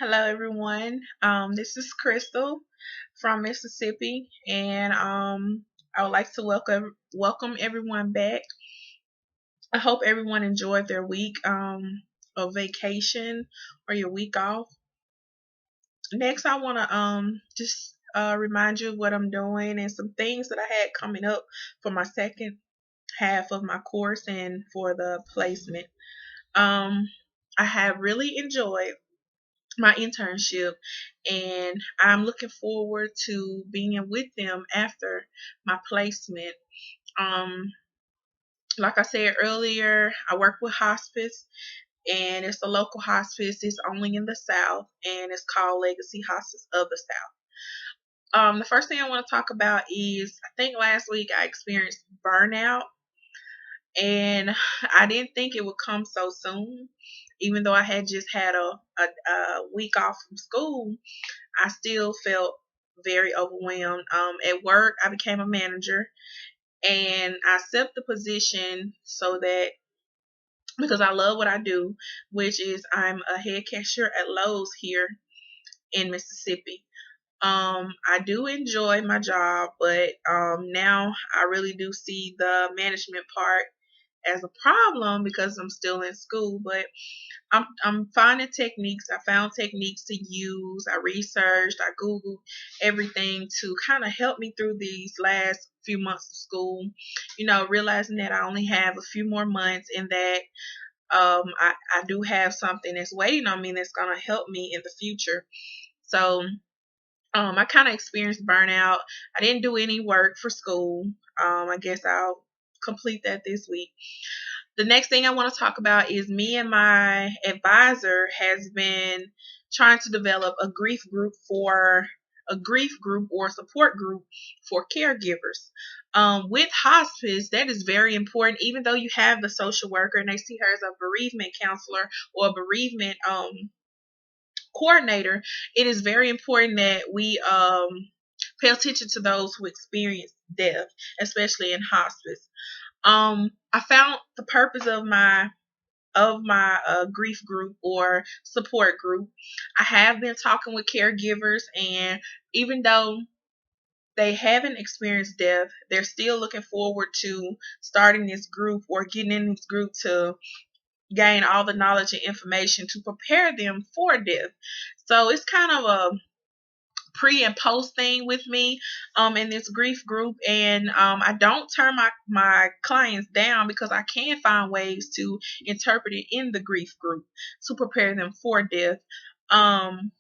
Hello, everyone. This is Crystal from Mississippi, and I would like to welcome everyone back. I hope everyone enjoyed their week of vacation or your week off. Next, I want to just remind you of what I'm doing and some things that I had coming up for my second half of my course and for the placement. Um, I have really enjoyed my internship, and I'm looking forward to being with them after my placement. Um, like I said earlier, I work with hospice, and it's a local hospice. It's only in the South, and it's called Legacy Hospice of the South. The first thing I want to talk about is I think last week I experienced burnout, and I didn't think it would come so soon. Even though I had just had a week off from school, I still felt very overwhelmed. At work, I became a manager, and I accept the position so that because I love what I do, which is I'm a head cashier at Lowe's here in Mississippi. I do enjoy my job, but now I really do see the management part as a problem because I'm still in school. But I'm finding techniques. I found techniques to use. I researched. I googled everything to kind of help me through these last few months of school. Realizing that I only have a few more months and that I do have something that's waiting on me that's gonna help me in the future. So I kind of experienced burnout. I didn't do any work for school. I guess I'll complete that this week. The next thing I want to talk about is me and my advisor has been trying to develop a grief group or support group for caregivers. With hospice, that is very important. Even though you have the social worker and they see her as a bereavement counselor or a bereavement coordinator, it is very important that we pay attention to those who experience death, especially in hospice. I found the purpose of my grief group or support group. I have been talking with caregivers, and even though they haven't experienced death, they're still looking forward to starting this group or getting in this group to gain all the knowledge and information to prepare them for death. So it's kind of a pre and post thing with me in this grief group, and I don't turn my clients down because I can find ways to interpret it in the grief group to prepare them for death. Um,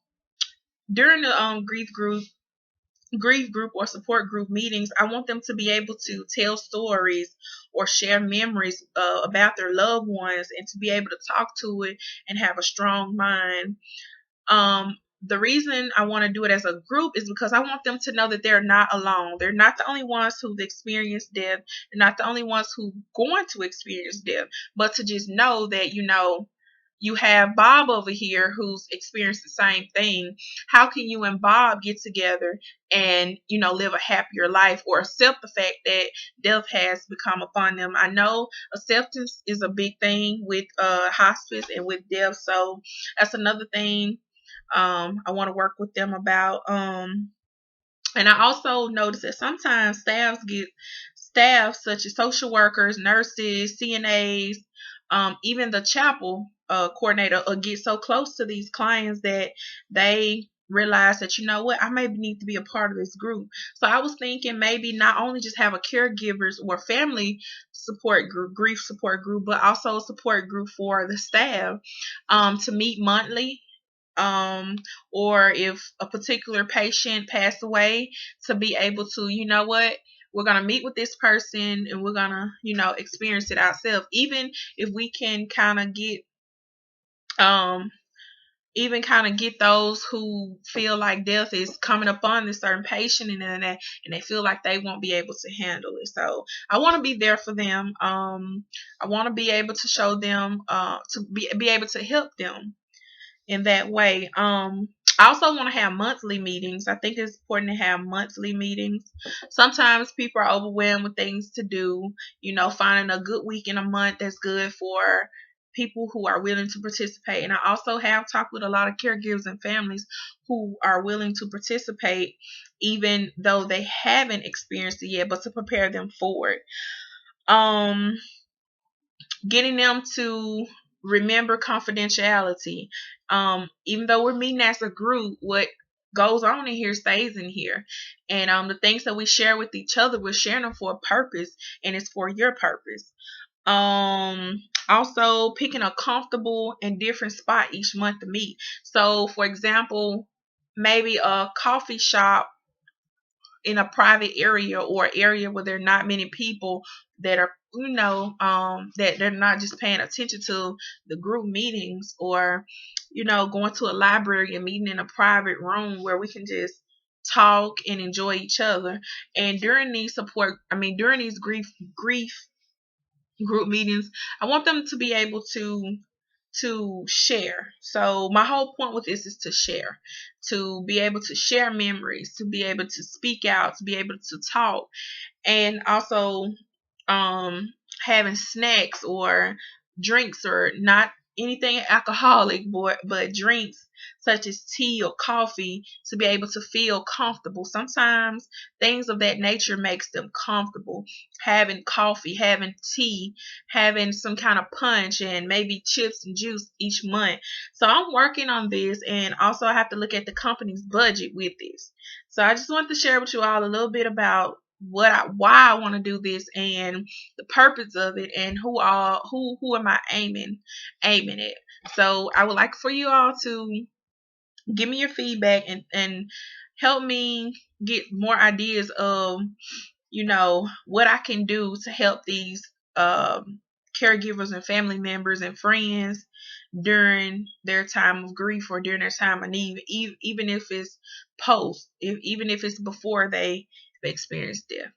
during the grief group or support group meetings, I want them to be able to tell stories or share memories about their loved ones and to be able to talk to it and have a strong mind. The reason I want to do it as a group is because I want them to know that they're not alone. They're not the only ones who've experienced death. They're not the only ones who are going to experience death, but to just know that, you have Bob over here who's experienced the same thing. How can you and Bob get together and, live a happier life or accept the fact that death has become upon them? I know acceptance is a big thing with hospice and with death. So that's another thing I want to work with them about. And I also notice that sometimes staff such as social workers, nurses, CNAs, even the chapel coordinator will get so close to these clients that they realize that, you know what, I maybe need to be a part of this group. So I was thinking maybe not only just have a caregivers or family support group, grief support group, but also a support group for the staff to meet monthly, um, or if a particular patient passed away, to be able to, we're going to meet with this person and we're going to, experience it ourselves. Even if we can um, kind of get those who feel like death is coming upon this certain patient, and they feel like they won't be able to handle it. So I want to be there for them. I want to be able to show them, be able to help them in that way. I also want to have monthly meetings. I think it's important to have monthly meetings. Sometimes people are overwhelmed with things to do. Finding a good week in a month that's good for people who are willing to participate. And I also have talked with a lot of caregivers and families who are willing to participate, even though they haven't experienced it yet, but to prepare them for it. Um, Getting them to remember confidentiality. Even though we're meeting as a group, what goes on in here stays in here. And the things that we share with each other, we're sharing them for a purpose, and it's for your purpose. Also picking a comfortable and different spot each month to meet. So, for example, maybe a coffee shop in a private area, or area where there are not many people that are, that they're not just paying attention to the group meetings, or going to a library and meeting in a private room where we can just talk and enjoy each other. And during these grief group meetings, I want them to be able to share. So my whole point with this is to share, to be able to share memories, to be able to speak out, to be able to talk, and also um having snacks or drinks, or not anything alcoholic, but drinks such as tea or coffee, to be able to feel comfortable. Sometimes things of that nature makes them comfortable. Having coffee, having tea, having some kind of punch, and maybe chips and juice each month. So I'm working on this, and also I have to look at the company's budget with this. So I just wanted to share with you all a little bit about why I want to do this, and the purpose of it, and who am I aiming at. So I would like for you all to give me your feedback, and help me get more ideas of what I can do to help these caregivers and family members and friends during their time of grief, or during their time of need, even if it's even if it's before they experience death.